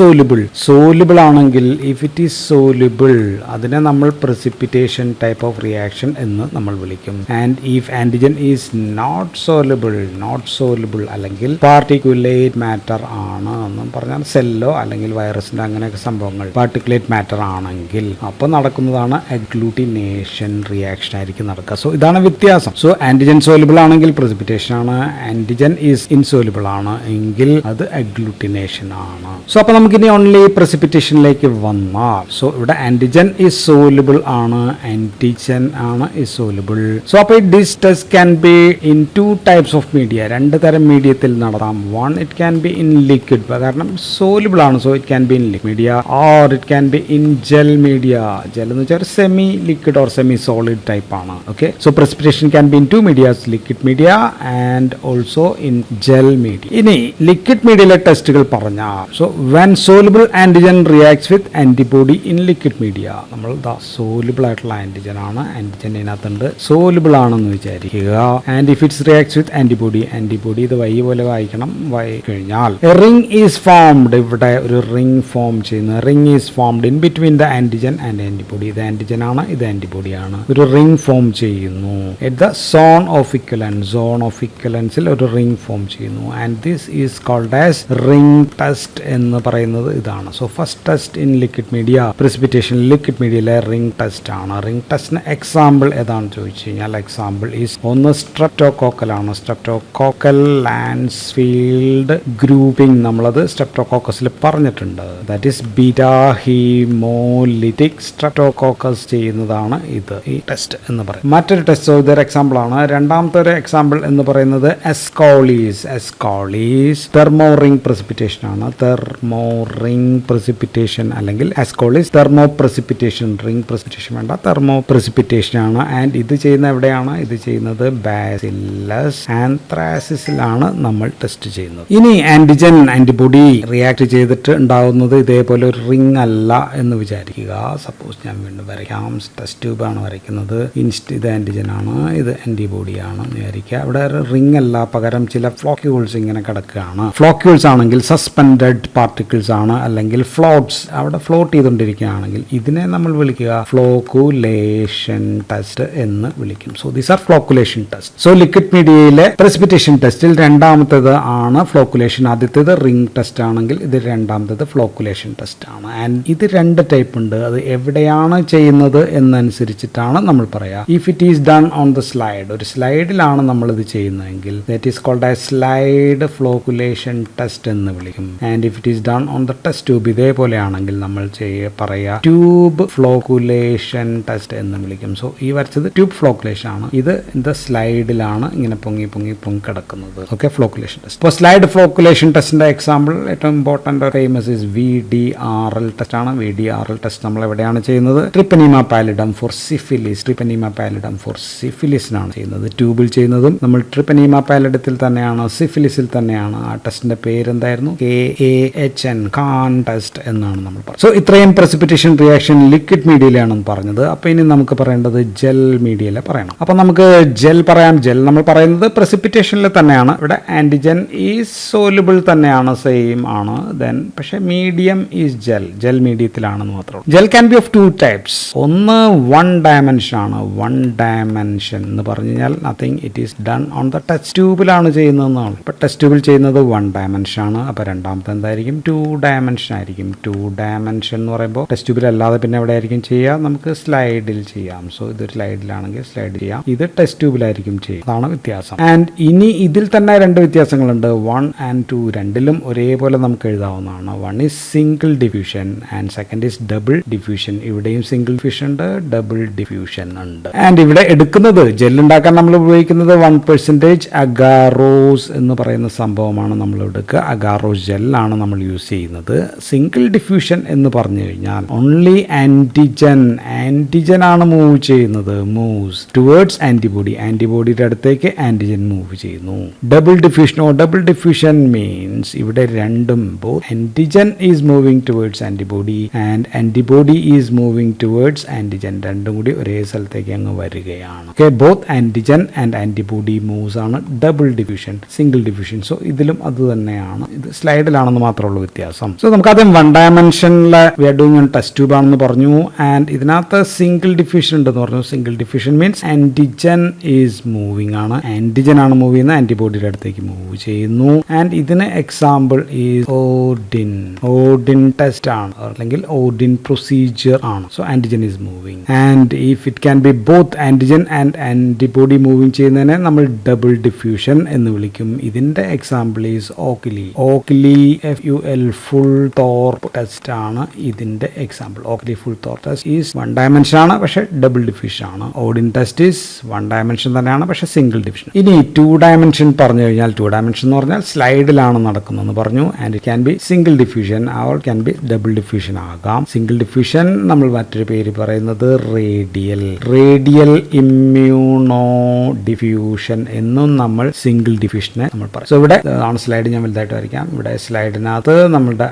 സോലിബിൾ ആണെങ്കിൽ, ഇഫ് ഇറ്റ് ഈസ് സോലിബിൾ, അതിനെ നമ്മൾ പ്രസിപ്പിറ്റേഷൻ ടൈപ്പ് ഓഫ് റിയാക്ഷൻ എന്ന് നമ്മൾ വിളിക്കും. And if antigen is not soluble അല്ലെങ്കിൽ പാർട്ടിക്കുലേറ്റ് മാറ്റർ ആണ് എന്ന് പറഞ്ഞാൽ സെല്ലോ അല്ലെങ്കിൽ വൈറസിന്റെ അങ്ങനെയൊക്കെ സംഭവങ്ങൾ പാർട്ടിക്കുലേറ്റ് മാറ്റർ ആണെങ്കിൽ അപ്പോൾ നടക്കുന്നതാണ് അഗ്ലൂട്ടിനേഷൻ റിയാക്ഷൻ ആയിരിക്കും നടക്കുക. സോ ഇതാണ് വ്യത്യാസം. സോ ആന്റിജൻ സോലിബിൾ ആണെങ്കിൽ പ്രസിപ്പിറ്റേഷൻ ആണ്, ആന്റിജൻ ഈസ് ഇൻസോലിബിൾ ആണ് എങ്കിൽ അത് അഗ്ലൂട്ടിനേഷൻ ആണ്. സോ അപ്പോൾ നമുക്കിനി ഓൺലി പ്രസിപ്പിറ്റേഷനിലേക്ക് വന്നാൽ, സോ ഇവിടെ ആന്റിജൻ ഈസ് സോലിബിൾ ആണ്, ആന്റിജൻ ആണ് ഈസ് സോലിബിൾ. സോ അപ്പോൾ this test can be in 2 types of media. 2 തരം മീഡിയത്തിൽ നടത്താം. One, it can be in liquid, കാരണം സോലിബിൾ ആണ്, so it can be in liquid media, or it can be in gel media. Gel എന്ന് വെച്ചാൽ semi liquid or semi solid type ആണ്. Okay, so precipitation can be in 2 media, liquid media and also in gel media. ഇനി ലിക്വിഡ് മീഡിയയിലെ ടെസ്റ്റുകൾ പറഞ്ഞാൽ, so when soluble antigen reacts with antibody in liquid media, നമ്മൾ സോലിബിൾ ആയിട്ടുള്ള ആന്റിജൻ ആണ്, ആന്റിജൻ ഇതിനകത്തുണ്ട്, സോലിബിൾ ആണെന്ന് വിചാരിക്കുക. And if it's reacts with antibody, ഇത് വൈ പോലെ വായിക്കണം, വൈ കഴിഞ്ഞാൽ റിംഗ് ഈസ് ഫോംഡ്, ഇവിടെ ഒരു റിംഗ് ഫോം ചെയ്യുന്നു. Ring is formed in between the antigen and antibody. ഇത് ആന്റിജൻ ആണ്, ഇത് ആന്റിബോഡി ആണ്. ഒരു റിംഗ് ഫോം ചെയ്യുന്നു. At the zone of equivalence ഒരു റിംഗ് ഫോം ചെയ്യുന്നു. And this is called as ring test എന്ന് പറയുന്നത് ഇതാണ്. So first test in liquid media, precipitation liquid മീഡിയയിലെ റിംഗ് ടെസ്റ്റ് ആണ്. റിംഗ് ടെസ്റ്റിന് എക്സാമ്പിൾ ഏതാണെന്ന് ചോദിച്ചു കഴിഞ്ഞാൽ, എക്സാമ്പിൾ ഈസ് ഒന്ന് സ്ട്രെപ്റ്റോകോക്കൽ ആണ്. സ്ട്രെപ്റ്റോകോക്കൽ ലാൻസ്ഫീൽഡ് ഗ്രൂപ്പിംഗ് നമ്മളത് സ്ട്രെപ്റ്റോകോക്കസിൽ പറഞ്ഞിട്ടുണ്ട്. That is beta haemolytic streptococcus ചെയ്യുന്നതാണ് ഇത്, ഈ ടെസ്റ്റ് എന്ന് പറയും. മറ്റൊരു ടെസ്റ്റ് ഇതൊരു എക്സാമ്പിൾ ആണ്. രണ്ടാമത്തെ ഒരു എക്സാമ്പിൾ എന്ന് പറയുന്നത് എസ്കോളീസ് തെർമോ റിംഗ് പ്രസിപ്പിറ്റേഷൻ ആണ്. തെർമോ റിംഗ് പ്രസിപ്പിറ്റേഷൻ അല്ലെങ്കിൽ എസ്കോളീസ് തെർമോ പ്രസിപ്പിറ്റേഷൻ, റിംഗ് പ്രസിപ്പിറ്റേഷൻ വേണ്ട, തെർമോ പ്രസിപ്പിറ്റേഷൻ ആണ്. ആൻഡ് ഇത് ചെയ്യുന്ന എവിടെയാണ്? ഇത് ചെയ്യുന്നത് ബാസില്ലസ് ആന്ത്രാസിസിലാണ് നമ്മൾ ടെസ്റ്റ് ചെയ്യുന്നത്. ഇനി ആന്റിജൻ ആന്റിബോഡി റിയാക്ട് ചെയ്തിട്ട് ഉണ്ടാകുന്നത് ഇതേപോലെ ഒരു റിംഗ് അല്ല എന്ന് വിചാരിക്കുക. സപ്പോസ് ഞാൻ വീണ്ടും വരയ്ക്കാം. ടെസ്റ്റ് ട്യൂബ് ആണ് വരയ്ക്കുന്നത്. ഇത് ആന്റിജൻ ആണ്, ഇത് ആന്റിബോഡി ആണ് എന്ന് വിചാരിക്കുക. ഇവിടെ ഒരു റിംഗ് അല്ല, പകരം ചില ഫ്ലോക്യൂൾസ് ഇങ്ങനെ കിടക്കുകയാണ്. ഫ്ലോക്യൂൾസ് ആണെങ്കിൽ സസ്പെൻഡഡ് പാർട്ടിക്കിൾസ് ആണ്, അല്ലെങ്കിൽ ഫ്ലോട്ട്സ് അവിടെ ഫ്ലോട്ട് ചെയ്തുകൊണ്ടിരിക്കുകയാണെങ്കിൽ ഇതിനെ നമ്മൾ വിളിക്കുക ഫ്ലോക്കുലേഷൻ ടെസ്റ്റ് എന്ന് വിളിക്കും. So these are flocculation test. So liquid മീഡിയയിലെ precipitation ടെസ്റ്റിൽ രണ്ടാമത്തേത് ആണ് ഫ്ലോക്കുലേഷൻ. ആദ്യത്തേത് റിംഗ് ടെസ്റ്റ് ആണെങ്കിൽ ഇത് രണ്ടാമത്തേത് ഫ്ലോക്കുലേഷൻ ടെസ്റ്റ് ആണ്. ആൻഡ് ഇത് 2 ടൈപ്പ് ഉണ്ട്. അത് എവിടെയാണ് ചെയ്യുന്നത് എന്നനുസരിച്ചിട്ടാണ് നമ്മൾ പറയാ. If it is done on the slide, ഒരു സ്ലൈഡിലാണ് നമ്മൾ ഇത് ചെയ്യുന്നതെങ്കിൽ that is called as slide flocculation test എന്ന് വിളിക്കും. And if it is done on the test tube, ഇതേപോലെയാണെങ്കിൽ നമ്മൾ പറയാ ട്യൂബ് ഫ്ലോക്കുലേഷൻ ടെസ്റ്റ് ടെസ്റ്റ് എന്ന് വിളിക്കും. സോ ഈ വരച്ചത് ട്യൂബ് ഫ്ലോക്കുലേഷൻ ആണ്. ഇത് സ്ലൈഡിലാണ് ഇങ്ങനെ പൊങ്ങി കിടക്കുന്നത്. Okay, flocculation test. ഇപ്പോൾ സ്ലൈഡ് ഫ്ലോക്കുലേഷൻ ടെസ്റ്റിന്റെ എക്സാമ്പിൾ ഏറ്റവും important famous is VDRL test ആണ്. VDRL ടെസ്റ്റ് നമ്മൾ എവിടെയാണ് ചെയ്യുന്നത്? ട്രിപ്പനീമ പാലിഡം ഫോർ സിഫിലിസിനാണ് ചെയ്യുന്നത്. ട്യൂബിൽ ചെയ്യുന്നതും നമ്മൾ ട്രിപ്പനീമ പാലിഡത്തിൽ തന്നെയാണ്, സിഫിലിസിൽ തന്നെയാണ്. ആ ടെസ്റ്റിന്റെ പേര് എന്തായിരുന്നു? KAHN കാൻ ടെസ്റ്റ് എന്നാണ് നമ്മൾ പറഞ്ഞത്. സോ ഇത്രയും പ്രസിപ്പിറ്റേഷൻ റിയാക്ഷൻ ലിക്വിഡ് മീഡിയയിലാണെന്ന് പറഞ്ഞത്. അപ്പൊ ഇനി നമുക്ക് പറയേണ്ടത് ജെൽ മീഡിയയിലെ പറയണം. അപ്പൊ നമുക്ക് ജെൽ പറയാം. ജെൽ നമ്മൾ പറയുന്നത് പ്രസിപ്പിറ്റേഷനിൽ തന്നെയാണ്. ഇവിടെ ആന്റിജൻ ഈസ് സോലുബിൾ തന്നെയാണ്, സെയിം ആണ്. ദെൻ പക്ഷേ മീഡിയം ഈസ് ജെൽ മീഡിയത്തിലാണെന്ന് മാത്രമേ ഉള്ളൂ. Gel can be of 2 types. ഒന്ന് 1 ഡയമെൻഷൻ ആണ്. 1 ഡയമെൻഷൻ എന്ന് പറഞ്ഞു കഴിഞ്ഞാൽ nothing, it is done on the test ട്യൂബിലാണ് ചെയ്യുന്നതെന്നാണ്. ഇപ്പൊ ടെസ്റ്റ് ട്യൂബിൽ ചെയ്യുന്നത് 1 ഡയമെൻഷൻ ആണ്. അപ്പൊ രണ്ടാമത്തെ എന്തായിരിക്കും? 2 ഡയമെൻഷൻ ആയിരിക്കും. 2 ഡയമെൻഷൻ എന്ന് പറയുമ്പോൾ ടെസ്റ്റ് ട്യൂബിൽ അല്ലാതെ പിന്നെ എവിടെ ആയിരിക്കും ചെയ്യുക? നമുക്ക് സ്ലൈഡിൽ ചെയ്യാം. സോ ഇതൊരു സ്ലൈഡിലാണെങ്കിൽ സ്ലൈഡ് ചെയ്യാം. ഇത് ടെസ്റ്റ് ട്യൂബിലായിരിക്കും ചെയ്യുക. അതാണ് വ്യത്യാസം. ആൻഡ് ഇനി ഇതിൽ തന്നെ 2 വ്യത്യാസങ്ങളുണ്ട്. 1 and 2 രണ്ടിലും ഒരേപോലെ നമുക്ക് എഴുതാവുന്നതാണ്. 1 is single diffusion and second is double diffusion. ഇവിടെയും സിംഗിൾ ഡിഫ്യൂഷൻ ഉണ്ട്, ഡബിൾ ഡിഫ്യൂഷൻ ഉണ്ട്. ആൻഡ് ഇവിടെ എടുക്കുന്നത് ജെൽ ഉണ്ടാക്കാൻ നമ്മൾ ഉപയോഗിക്കുന്നത് 1% അഗാറോസ് എന്ന് പറയുന്ന സംഭവമാണ് നമ്മൾ എടുക്കുക. അഗാറോസ് ജെല്ലാണ് നമ്മൾ യൂസ് ചെയ്യുന്നത്. സിംഗിൾ ഡിഫ്യൂഷൻ എന്ന് പറഞ്ഞു കഴിഞ്ഞാൽ ഓൺലി ആന്റിജൻ ആണ് മൂവ് ചെയ്യുന്നത്, മൂവ്സ് ടുവേർഡ്സ് ആന്റിബോഡിയുടെ അടുത്തേക്ക് ആന്റിജൻ മൂവ് ചെയ്യുന്നു. ഡബിൾ ഡിഫ്യൂഷൻ മീൻസ് ഇവിടെ രണ്ടും both antigen is moving towards antibody and antibody is moving towards antigen. രണ്ടും കൂടി ഒരേ സ്ഥലത്തേക്ക് അങ്ങ് വരികയാണ്. Okay, both antigen and antibody moves ആണ് double diffusion. Single diffusion, so ഇതിലും അത് തന്നെയാണ്. ഇത് സ്ലൈഡിലാണെന്ന് മാത്രമേ ഉള്ളൂ വ്യത്യാസം. സോ നമുക്ക് ആദ്യം 1 ഡയമെൻഷനിലെ we are doing test tube ആണെന്ന് പറഞ്ഞു. ആൻഡ് ഇതിനകത്ത് സിംഗിൾ ഡിഫ്യൂഷൻ ഉണ്ടെന്ന് പറഞ്ഞു. Single diffusion means antigen is moving ആണ്. ആന്റിജൻ ആണ് മൂവ് ചെയ്യുന്നത്, ആന്റിബോഡിയുടെ അടുത്തേക്ക് മൂവ് ചെയ്യുന്നു. ആൻഡ് ഇതിന് എക്സാമ്പിൾ ഈസ് ഓഡിൻ ടെസ്റ്റ് ആണ്, അല്ലെങ്കിൽ ഓഡിൻ പ്രൊസീജിയർ ആണ്. So antigen is moving. And if it can B both antigen and antibody moving ചെയ്യുന്നതിനെ നമ്മൾ ഡബിൾ ഡിഫ്യൂഷൻ എന്ന് വിളിക്കും. ഇതിന്റെ example is Oakley FUL full Thorpe test ആണ് ഇതിന്റെ example. Oakley full Thorpe test is 1 dimension ആണ്, പക്ഷെ ഡബിൾ ഡിഫ്യൂഷൻ ആണ്. ഓഡിൻ ടെസ്റ്റ് ഈസ് 1 ഡയമെൻഷൻ തന്നെയാണ്, പക്ഷെ സിംഗിൾ ഡിഫ്യൂഷൻ. ഇനി 2 ഡയമെൻഷൻ പറഞ്ഞു കഴിഞ്ഞാൽ 2 ഡയമെൻഷൻ എന്ന് പറഞ്ഞാൽ സ്ലൈഡിലാണ് നടക്കുന്നതെന്ന് പറഞ്ഞു. And it can B single diffusion or can be double diffusion ആകാം. സിംഗിൾ ഡിഫ്യൂഷൻ നമ്മൾ മറ്റൊരു പേര് പറയുന്നത് റേഡിയൽ ഇമ്മ്യൂണോ ഡിഫ്യൂഷൻ എന്നും നമ്മൾ സിംഗിൾ ഡിഫ്യൂഷനെ നമ്മൾ പറയും. സോ ഇവിടെ ആണ് സ്ലൈഡ് ഞാൻ വലുതായിട്ട് വരയ്ക്കാം. ഇവിടെ സ്ലൈഡിനകത്ത് നമ്മളുടെ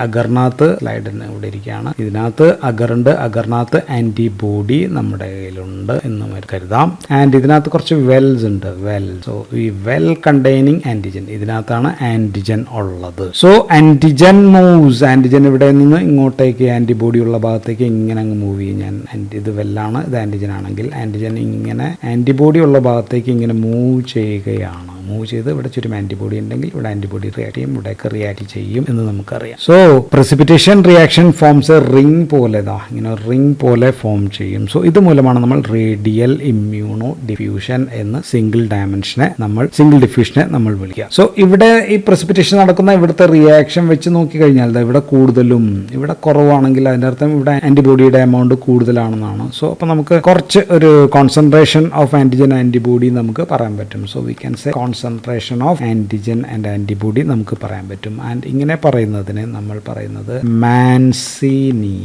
അഗറിനകത്ത് സ്ലൈഡിന് ഇവിടെ ഇരിക്കുകയാണ്. ഇതിനകത്ത് അഗറുണ്ട്, അഗറിനകത്ത് ആന്റിബോഡി നമ്മുടെ കയ്യിലുണ്ട് എന്ന് കരുതാം. ആൻഡ് ഇതിനകത്ത് കുറച്ച് വെൽസ് ഉണ്ട്. സോ ഈ വെൽ കണ്ടെയ്നിങ് ആന്റിജൻ, ഇതിനകത്താണ് ആന്റിജൻ ഉള്ളത്. So antigen moves. ആന്റിജൻ ഇവിടെ നിന്ന് ഇങ്ങോട്ടേക്ക് ആന്റിബോഡി ഉള്ള ഭാഗത്തേക്ക് ഇങ്ങനെ അങ്ങ് മൂവ് ചെയ്യും. ഇത് വെല്ലാണ്, ഇത് ആന്റിജൻ ആണെങ്കിൽ ആന്റിജൻ ഇങ്ങനെ ആന്റിബോഡി ഉള്ള ഭാഗത്തേക്ക് ഇങ്ങനെ മൂവ് ചെയ്യുകയാണ്. മൂവ് ചെയ്ത് ഇവിടെ ചുറ്റും ആന്റിബോഡി ഉണ്ടെങ്കിൽ ഇവിടെ ആന്റിബോഡി റിയാക്ട് ചെയ്യും, ഇവിടെയൊക്കെ റിയാക്ട് ചെയ്യും എന്ന് നമുക്കറിയാം. So precipitation reaction forms A ring പോലെ, ഇങ്ങനെ റിംഗ് പോലെ ഫോം ചെയ്യും. സോ ഇതുമൂലമാണ് നമ്മൾ റേഡിയൽ ഇമ്മ്യൂണോ ഡിഫ്യൂഷൻ എന്ന് സിംഗിൾ ഡിഫ്യൂഷനെ നമ്മൾ വിളിക്കുക. സോ ഇവിടെ ഈ പ്രസിപ്പിറ്റേഷൻ നടക്കുന്ന ഇവിടുത്തെ റിയാക്ഷൻ വെച്ച് നോക്കിക്കഴിഞ്ഞാൽ ഇവിടെ കൂടുതലും ഇവിടെ കുറവാണെങ്കിൽ അതിൻ്റെ അർത്ഥം ഇവിടെ ആന്റിബോഡിയുടെ എമൗണ്ട് കൂടുതലാണെന്നാണ്. സോ അപ്പോൾ നമുക്ക് കുറച്ച് ഒരു കോൺസെൻട്രേഷൻ ഓഫ് ആന്റിജൻ ആന്റിബോഡി നമുക്ക് പറയാൻ പറ്റും. So we can say concentration of antigen and antibody നമുക്ക് പറയാൻ പറ്റും. ആൻഡ് ഇങ്ങനെ പറയുന്നതിന് നമ്മൾ പറയുന്നത് മാൻസീനി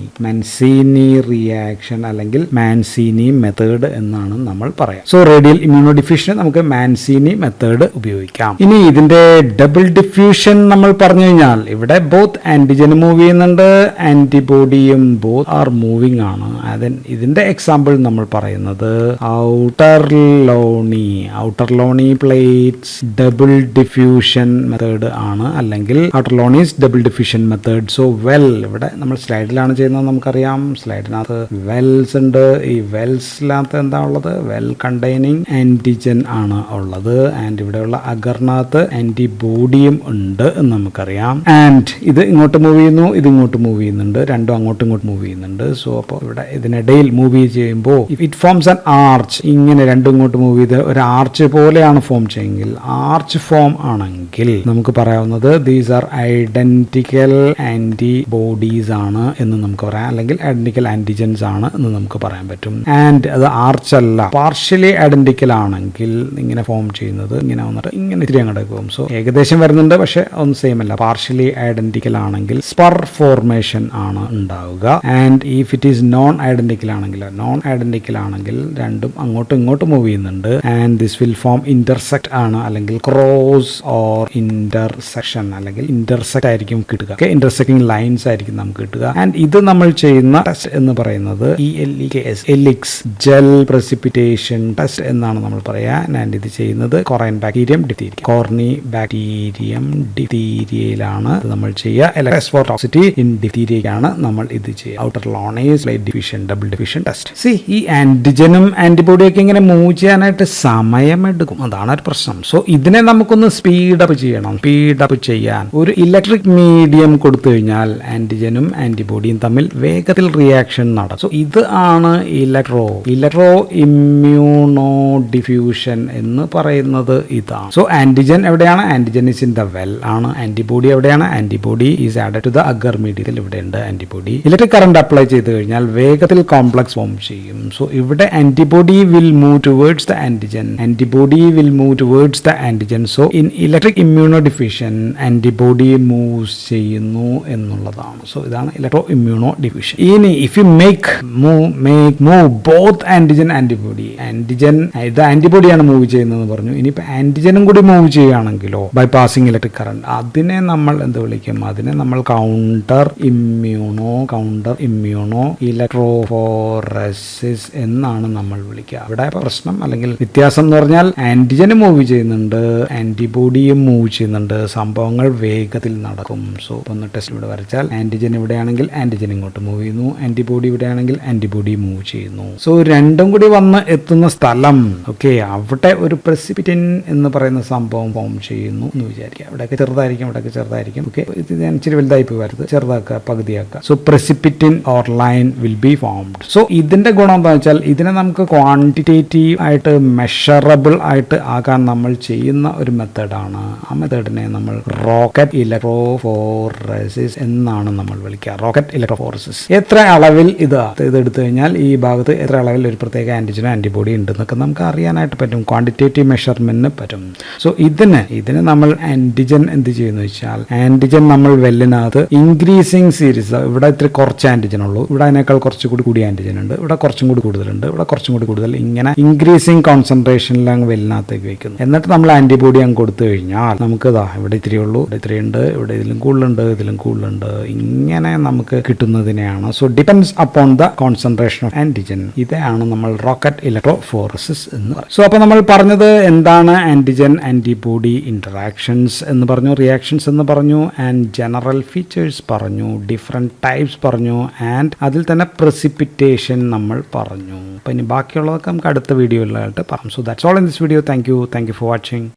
റിയാക്ഷൻ അല്ലെങ്കിൽ മാൻസീനി മെത്തേഡ് എന്നാണ് നമ്മൾ പറയാം. സോ റേഡിയൽ ഇമ്മ്യൂണോ ഡിഫ്യൂഷൻ നമുക്ക് മാൻസീനി മെത്തേഡ് ഉപയോഗിക്കാം. ഇനി ഇതിന്റെ ഡബിൾ ഡിഫ്യൂഷൻ നമ്മൾ പറഞ്ഞു കഴിഞ്ഞാൽ ഇവിടെ ബോത്ത് ആന്റിജൻ മൂവ് ചെയ്യുന്നുണ്ട്, ആന്റിബോഡിയും ബോത്ത് ആർ മൂവിങ് ആണ്. ഇതിന്റെ എക്സാമ്പിൾ നമ്മൾ പറയുന്നത് Ouchterlony plates double diffusion method ആണ്, അല്ലെങ്കിൽ Ouchterlony's double diffusion method. So ഇവിടെ നമ്മൾ സ്ലൈഡിലാണ് ചെയ്യുന്നത്, നമുക്കറിയാം. സ്ലൈഡിനകത്ത് വെൽസ് ഉണ്ട്. ഈ വെൽസിനകത്ത് എന്താ ഉള്ളത്? വെൽ കണ്ടെയ്നിങ് ആന്റിജൻ ആണ് ഉള്ളത്. ആൻഡ് ഇവിടെയുള്ള അഗറിനകത്ത് ആന്റിബോഡിയും ഉണ്ട് എന്ന് നമുക്കറിയാം. ആൻഡ് ഇത് ഇങ്ങോട്ട് മൂവ് ചെയ്യുന്നു, ഇത് ഇങ്ങോട്ട് മൂവ് ചെയ്യുന്നുണ്ട്, രണ്ടും അങ്ങോട്ടും ഇങ്ങോട്ട് മൂവ് ചെയ്യുന്നുണ്ട്. സോ അപ്പോൾ ഇവിടെ ഇതിനിടയിൽ മൂവ് ചെയ്യുമ്പോൾ ഇറ്റ് ഫോംസ് ആൻ ആർച്ച്. ഇങ്ങനെ രണ്ടും ഇങ്ങോട്ട് മൂവ് ചെയ്ത് ഒരു ആർച്ച് പോലെയാണ് ഫോം ചെയ്യുന്നത്. അല്ലെങ്കിൽ ആർച്ച് ഫോം ആണെങ്കിൽ നമുക്ക് പറയാവുന്നത് ദീസ് ആർ ഐഡന്റിക്കൽ ആന്റിബോഡീസ് ആണ് എന്ന് നമുക്ക് പറയാം, അല്ലെങ്കിൽ ഐഡന്റിക്കൽ ആന്റിജൻസ് ആണ് എന്ന് നമുക്ക് പറയാൻ പറ്റും. ആൻഡ് അത് ആർച്ച് അല്ല, പാർഷ്യലി ഐഡന്റിക്കൽ ആണെങ്കിൽ ഇങ്ങനെ ഫോം ചെയ്യുന്നത് ഇങ്ങനെ വന്നിട്ട് ഇങ്ങനെ ഇത്തിരി അങ്ങോട്ട് പോകും. സോ ഏകദേശം വരുന്നുണ്ട്, പക്ഷെ ഒന്നും സെയിം അല്ല. പാർഷ്യലി ഐഡന്റിക്കൽ ആണെങ്കിൽ സ്പർ ഫോർമേഷൻ ആണ് ഉണ്ടാവുക. And if it is known identical ആണെങ്കിൽ രണ്ടും അങ്ങോട്ടും ഇങ്ങോട്ടും മൂവ് ചെയ്യുന്നുണ്ട്. And this will form intersect ആണ്, അല്ലെങ്കിൽ ക്രോസ് ഓർ ഇന്റർസെക്ഷൻ, അല്ലെങ്കിൽ ഇന്റർസെക്ട് ആയിരിക്കും കിട്ടുക. ഇന്റർസെക്ടിങ് ലൈൻസ് ആയിരിക്കും നമുക്ക് കിട്ടുക. ആൻഡ് ഇത് നമ്മൾ ചെയ്യുന്ന ടെസ്റ്റ് എന്ന് പറയുന്നത് എലിക്സ് ജെൽ പ്രസിപ്പിറ്റേഷൻ ടെസ്റ്റ് എന്നാണ് നമ്മൾ പറയാ. ആൻഡ് ഇത് ചെയ്യുന്നത് Corynebacterium diphtheria, Corynebacterium ഡിഫ്തീരിയയിലാണ് നമ്മൾ ചെയ്യുക. ടെസ്റ്റ് ഫോർ ടോക്സിറ്റി ഇൻ ഡിഫ്തീരിയയ്ക്കാണ് നമ്മൾ ഇത് ചെയ്യുക. Ouchterlony's light division, double division test. ഈ ആന്റിജനും ആന്റിബോഡിയൊക്കെ ഇങ്ങനെ മൂവ് ചെയ്യാനായിട്ട് സമയമെടുക്കും, അതാണ് ഒരു പ്രശ്നം. സോ ഇതിനെ നമുക്കൊന്ന് സ്പീഡപ്പ് ചെയ്യണം. സ്പീഡപ്പ് ചെയ്യാൻ ഒരു ഇലക്ട്രിക് മീഡിയം കൊടുത്തു കഴിഞ്ഞാൽ ആന്റിജനും ആന്റിബോഡിയും തമ്മിൽ വേഗത്തിൽ റിയാക്ഷൻ നടക്കും. സോ ഇത് ആണ് ഇലക്ട്രോ ഇമ്മ്യൂണോ ഡിഫ്യൂഷൻ എന്ന് പറയുന്നത് ഇതാണ്. സോ ആന്റിജൻ എവിടെയാണ്? Antigen is in the well ആണ്. ആന്റിബോഡി എവിടെയാണ്? Antibody is added to the agar മീഡിയത്തിൽ. ഇവിടെ ഉണ്ട് ആന്റിബോഡി. ഇലക്ട്രിക് കറന്റ് അപ്ലൈ ചെയ്ത് കഴിഞ്ഞാൽ വേഗത്തിൽ കോംപ്ലക്സ് ഫോം ചെയ്യും. സോ ഇവിടെ antibody will move towards the antigen. So in electric immuno diffusion antibody moves ചെയ്യുന്നു എന്നുള്ളതാണ്. സോ ഇതാണ് ഇലക്ട്രോ ഇമ്മ്യൂണോ ഡിഫ്യൂഷൻ. ഇനി if you make move both antigen antibody, ഇത് ആന്റിബോഡിയാണ് മൂവ് ചെയ്യുന്നതെന്ന് പറഞ്ഞു. ഇനിയിപ്പോൾ ആന്റിജനും കൂടി മൂവ് ചെയ്യുകയാണെങ്കിലോ ബൈ പാസിംഗ് ഇലക്ട്രിക് കറന്റ്, അതിനെ നമ്മൾ എന്ത് വിളിക്കും? അതിനെ നമ്മൾ കൗണ്ടർ ഇമ്മ്യൂണോ ഇലക്ട്രോഫോറസിസ് എന്നാണ് നമ്മൾ വിളിക്കുക. ഇവിടെ പ്രശ്നം അല്ലെങ്കിൽ വ്യത്യാസം എന്ന് പറഞ്ഞാൽ ആന്റിജന് മൂവ് ചെയ്യുന്നുണ്ട്, ആന്റിബോഡിയും മൂവ് ചെയ്യുന്നുണ്ട്, സംഭവങ്ങൾ വേഗത്തിൽ നടക്കും. സോ ഒന്ന് ടെസ്റ്റ് ഇവിടെ വരച്ചാൽ ആന്റിജൻ ഇവിടെയാണെങ്കിൽ ആന്റിജൻ ഇങ്ങോട്ട് മൂവ് ചെയ്യുന്നു, ആന്റിബോഡി ഇവിടെയാണെങ്കിൽ ആന്റിബോഡി മൂവ് ചെയ്യുന്നു. സോ രണ്ടും കൂടി വന്ന് എത്തുന്ന സ്ഥലം, അവിടെ ഒരു പ്രസിപ്പിറ്റിൻ എന്ന് പറയുന്ന സംഭവം ഫോം ചെയ്യുന്നു എന്ന് വിചാരിക്കുക. ഇവിടെയൊക്കെ ചെറുതായിരിക്കും. ഇത് ഞാൻ ഇച്ചിരി വലുതായി പോയി വരുന്നത്, ചെറുതാക്കുക, പകുതിയാക്കുക. So precipitin or line will be formed. So ഇതിന്റെ ഗുണം എന്താ വെച്ചാൽ ഇതിനെ നമുക്ക് ക്വാണ്ടിറ്റേറ്റീവ് ആയിട്ട് മെഷറബിൾ ആയിട്ട് ആക്കാൻ നമ്മൾ ചെയ്യുന്ന ഒരു മെത്തേഡാണ്. ആ മെത്തേഡിനെ നമ്മൾ റോക്കറ്റ് ഇലക്ട്രോഫോറസിസ് എന്നാണ് നമ്മൾ വിളിക്കുക. Rocket electrophoresis. എത്ര അളവിൽ ഇത് എടുത്തു കഴിഞ്ഞാൽ ഈ ഭാഗത്ത് എത്ര അളവിൽ ഒരു പ്രത്യേക ആന്റിജനോ ആന്റിബോഡി ഉണ്ടെന്നൊക്കെ നമുക്ക് അറിയാനായിട്ട് പറ്റും. ക്വാണ്ടിറ്റേറ്റീവ് മെഷർമെന്റിന് പറ്റും. സോ ഇതിന് നമ്മൾ ആന്റിജൻ എന്ത് ചെയ്യുന്നു വെച്ചാൽ, ആന്റിജൻ നമ്മൾ വെല്ലിനകത്ത് ഇൻക്രീസിങ് സീരീസ്, ഇവിടെ ഇത്തിരി കുറച്ച് ആന്റിജൻ ഉള്ളൂ, ഇവിടെ അതിനേക്കാൾ കുറച്ചുകൂടി കൂടി ആന്റിജൻ ഉണ്ട്, ഇവിടെ കുറച്ചും കൂടി കൂടുതലുണ്ട്, ഇവിടെ കുറച്ചും കൂടി കൂടുതൽ, ഇങ്ങനെ ഇൻക്രീസിങ് കോൺസെൻട്രേഷനിൽ അങ്ങ് വെല്ലിനകത്തേക്ക് വെക്കുന്നു. എന്നിട്ട് നമ്മൾ ആന്റിബോഡി അങ്ങ് കൊടുത്തു കഴിഞ്ഞാൽ നമുക്ക് ഇവിടെ ഇത്തിരി ഉള്ളൂ, ഇവിടെ ഇത്തിരി ഉണ്ട്, ഇവിടെ ഇതിലും കൂടുതലുണ്ട്, ഇങ്ങനെ നമുക്ക് കിട്ടുന്നതിനെയാണ്. So depends upon the concentration of antigen. ഇതാണ് നമ്മൾ റോക്കറ്റ് ഇലക്ട്രോഫോറസിസ് എന്ന് പറയും. സോ അപ്പോൾ നമ്മൾ പറഞ്ഞത് എന്താണ് ആന്റിജൻ ആന്റിബോഡി ഇന്ററാക്ഷൻസ് എന്ന് പറഞ്ഞു, റിയാക്ഷൻസ് എന്ന് പറഞ്ഞു, ആൻഡ് ജനറൽ ഫീച്ചേഴ്സ് പറഞ്ഞു, ഡിഫറെന്റ് ടൈപ്സ് പറഞ്ഞു, ആൻഡ് അതിൽ തന്നെ പ്രസിപ്പിറ്റേഷൻ നമ്മൾ പറഞ്ഞു. അപ്പോൾ ഇനി ബാക്കിയുള്ളതൊക്കെ നമുക്ക് അടുത്ത വീഡിയോയിലായിട്ട് പറയാം. So that's all in this video. Thank you for watching.